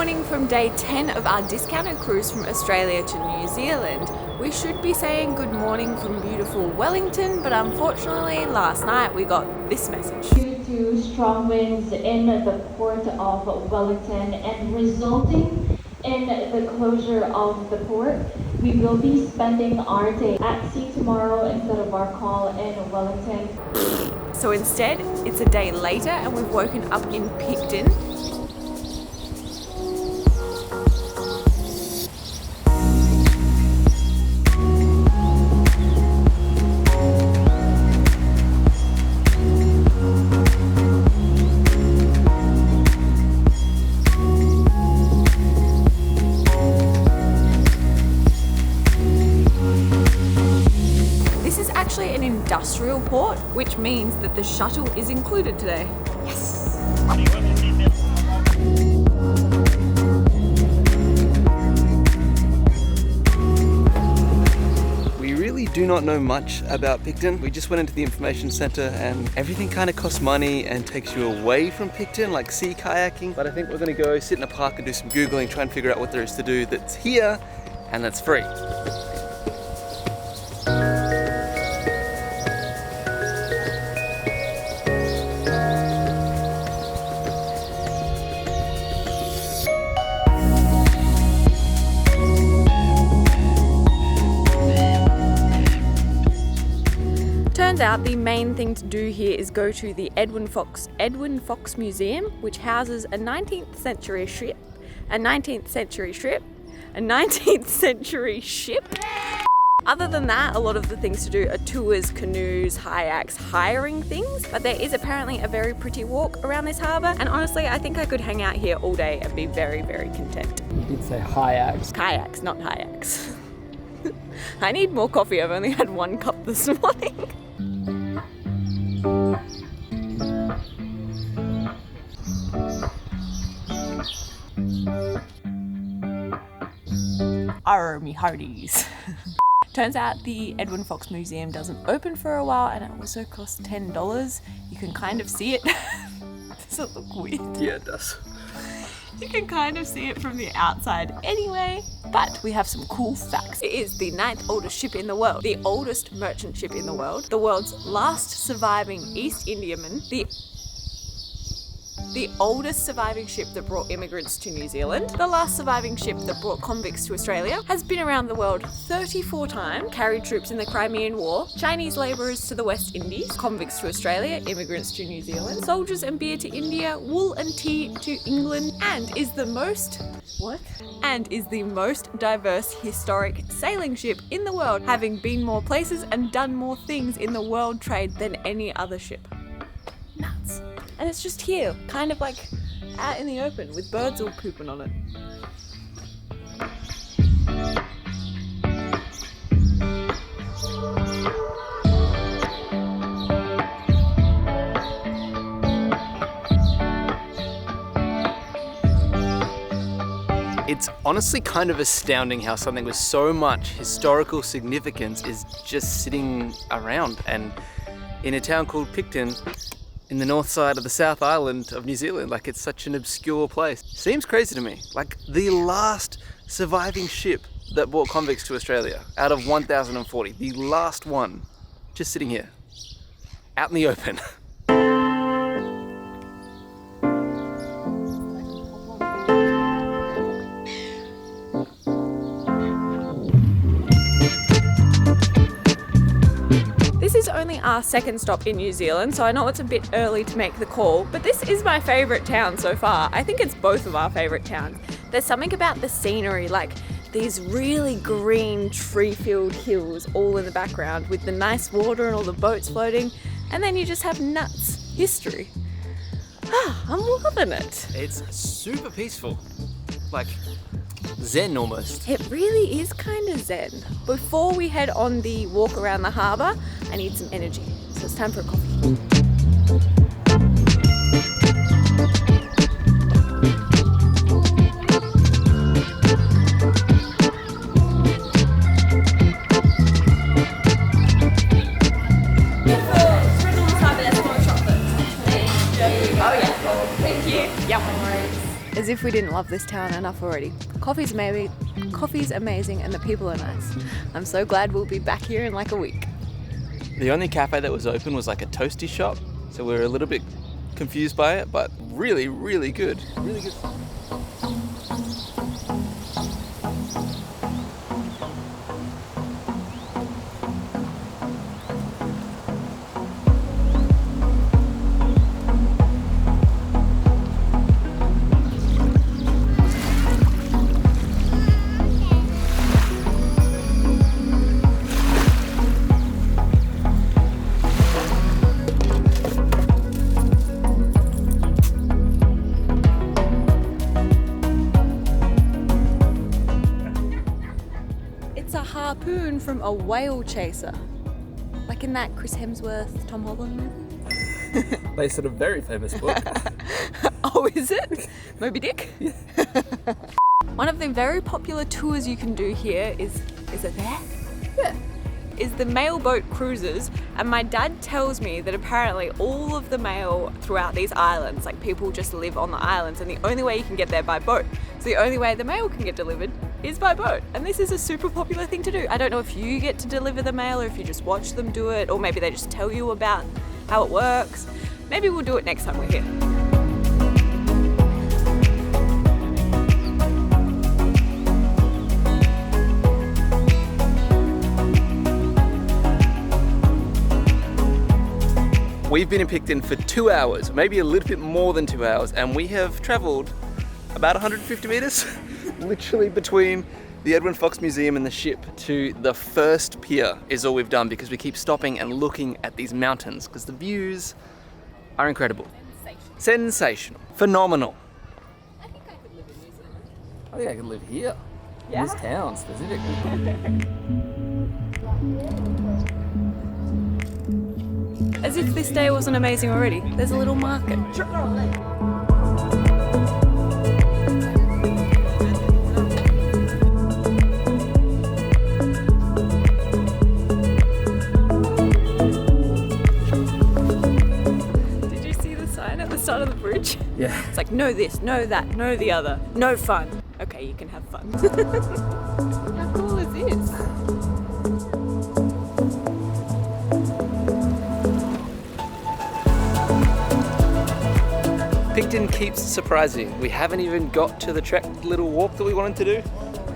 morning from day 10 of our discounted cruise from Australia to New Zealand. We should be saying good morning from beautiful Wellington, but unfortunately last night we got this message. Due to strong winds in the port of Wellington and resulting in the closure of the port, we will be spending our day at sea tomorrow instead of our call in Wellington. So instead, it's a day later and we've woken up in Picton. An industrial port, which means that the shuttle is included today. Yes! We really do not know much about Picton. We just went into the information center and everything kind of costs money and takes you away from Picton, like sea kayaking. But I think we're gonna go sit in a park and do some Googling, try and figure out what there is to do that's here and that's free. Turns out the main thing to do here is go to the Edwin Fox Museum, which houses a 19th century ship. Other than that, a lot of the things to do are tours, canoes, kayaks, hiring things, but there is apparently a very pretty walk around this harbour, and honestly I think I could hang out here all day and be very, very content. You did say kayaks. Kayaks, not kayaks. I need more coffee, I've only had 1 cup this morning. Arr, me hearties. Turns out the Edwin Fox Museum doesn't open for a while and it also costs $10. You can kind of see it. Does it look weird? Yeah, it does. You can kind of see it from the outside anyway, but we have some cool facts. It is the 9th oldest ship in the world, the oldest merchant ship in the world's last surviving East Indiaman, the oldest surviving ship that brought immigrants to New Zealand, the last surviving ship that brought convicts to Australia, has been around the world 34 times, carried troops in the Crimean War, Chinese labourers to the West Indies, convicts to Australia, immigrants to New Zealand, soldiers and beer to India, wool and tea to England, and is the most diverse historic sailing ship in the world, having been more places and done more things in the world trade than any other ship. Nuts. And it's just here, kind of like out in the open with birds all pooping on it. It's honestly kind of astounding how something with so much historical significance is just sitting around, and in a town called Picton, in the north side of the South Island of New Zealand. Like, it's such an obscure place. Seems crazy to me. Like, the last surviving ship that brought convicts to Australia out of 1,040, the last one, just sitting here, out in the open. This is only our second stop in New Zealand, so I know it's a bit early to make the call, but this is my favourite town so far. I think it's both of our favourite towns. There's something about the scenery, like these really green tree-filled hills all in the background with the nice water and all the boats floating, and then you just have nuts history. I'm loving it. It's super peaceful. Like, zen almost. It really is kind of zen. Before we head on the walk around the harbour, I need some energy. So it's time for a coffee. As if we didn't love this town enough already. Coffee's amazing and the people are nice. I'm so glad we'll be back here in like a week. The only cafe that was open was like a toasty shop, so we were a little bit confused by it, but really, really good. Really good. Harpoon from a whale chaser, like in that Chris Hemsworth, Tom Holland movie. Based on a very famous book. Oh, is it? Moby Dick? Yeah. One of the very popular tours you can do here is it there? Yeah. Is the mail boat cruises, and my dad tells me that apparently all of the mail throughout these islands, like people just live on the islands, and the only way you can get there by boat. So the only way the mail can get delivered is by boat, and this is a super popular thing to do. I don't know if you get to deliver the mail or if you just watch them do it, or maybe they just tell you about how it works. Maybe we'll do it next time we're here. We've been in Picton for 2 hours, maybe a little bit more than 2 hours, and we have travelled about 150 metres, literally between the Edwin Fox Museum and the ship to the first pier is all we've done, because we keep stopping and looking at these mountains because the views are incredible. Sensational. Phenomenal. I think I could live in New Zealand. I think I could live here. Yeah? In this town specifically. As if this day wasn't amazing already. There's a little market. Did you see the sign at the start of the bridge? Yeah. It's like, no this, no that, no the other, no fun. Okay, you can have fun. How cool is this? Picton keeps surprising. We haven't even got to the little walk that we wanted to do,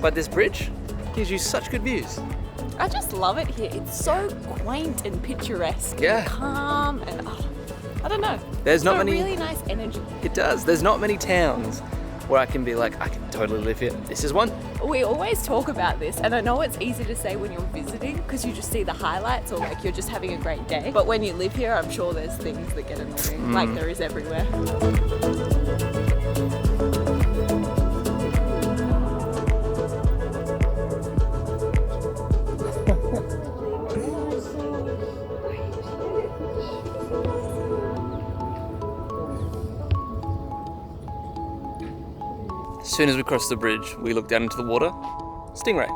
but this bridge gives you such good views. I just love it here. It's so quaint and picturesque. Yeah. And calm and I don't know. There's not got many. really nice energy. It does. There's not many towns where I can be like, I can totally live here. This is one. We always talk about this, and I know it's easy to say when you're visiting because you just see the highlights or like you're just having a great day. But when you live here, I'm sure there's things that get annoying, like there is everywhere. As soon as we cross the bridge, we look down into the water. Stingray.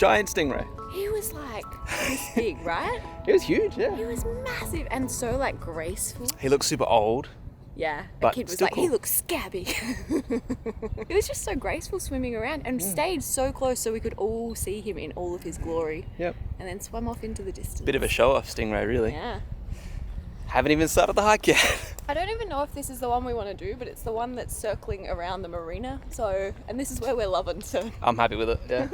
Giant stingray. He was like this big, right? It was huge, yeah. He was massive and so like graceful. He looks super old. Yeah, the But kid was still like, cool. he looks scabby. He was just so graceful swimming around and stayed so close so we could all see him in all of his glory. Yep. And then swam off into the distance. Bit of a show-off stingray, really. Yeah. Haven't even started the hike yet. I don't even know if this is the one we want to do, but it's the one that's circling around the marina. So, and this is where we're loving, so. I'm happy with it, yeah.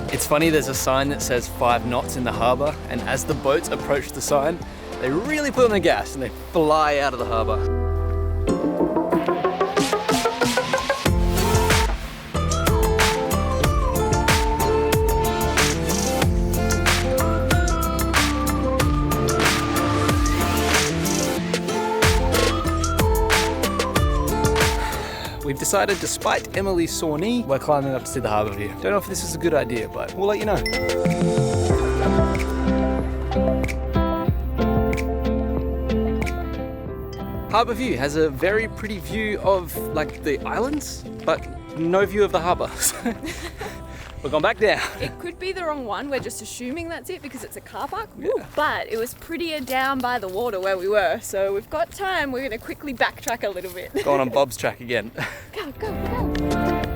It's funny, there's a sign that says 5 knots in the harbour, and as the boats approach the sign, they really put on the gas and they fly out of the harbour. we've decided, despite Emily's sore knee, we're climbing up to see the harbour view. Don't know if this is a good idea, but we'll let you know. Harbour View has a very pretty view of like the islands, but no view of the harbour. We're going back down. It could be the wrong one. We're just assuming that's it because it's a car park. Yeah. But it was prettier down by the water where we were. So we've got time. We're going to quickly backtrack a little bit. Going on Bob's track again. Go, go, go.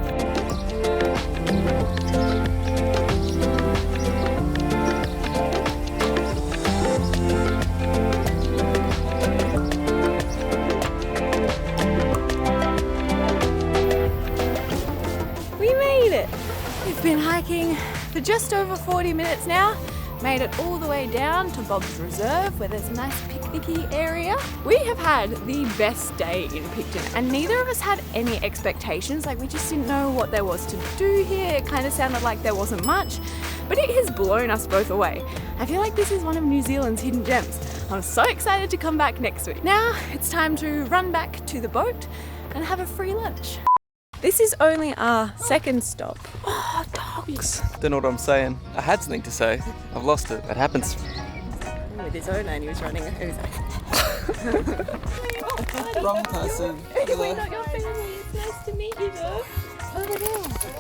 We've been hiking for just over 40 minutes now. Made it all the way down to Bob's Reserve where there's a nice picnicky area. We have had the best day in Picton and neither of us had any expectations. Like we just didn't know what there was to do here. It kind of sounded like there wasn't much, but it has blown us both away. I feel like this is one of New Zealand's hidden gems. I'm so excited to come back next week. Now it's time to run back to the boat and have a free lunch. This is only our second stop. Oh, dogs. Don't know what I'm saying. I had something to say. I've lost it. That happens. With his owner and he was running. He was like, Wrong person. we're not your family. It's nice to meet you though. Over there.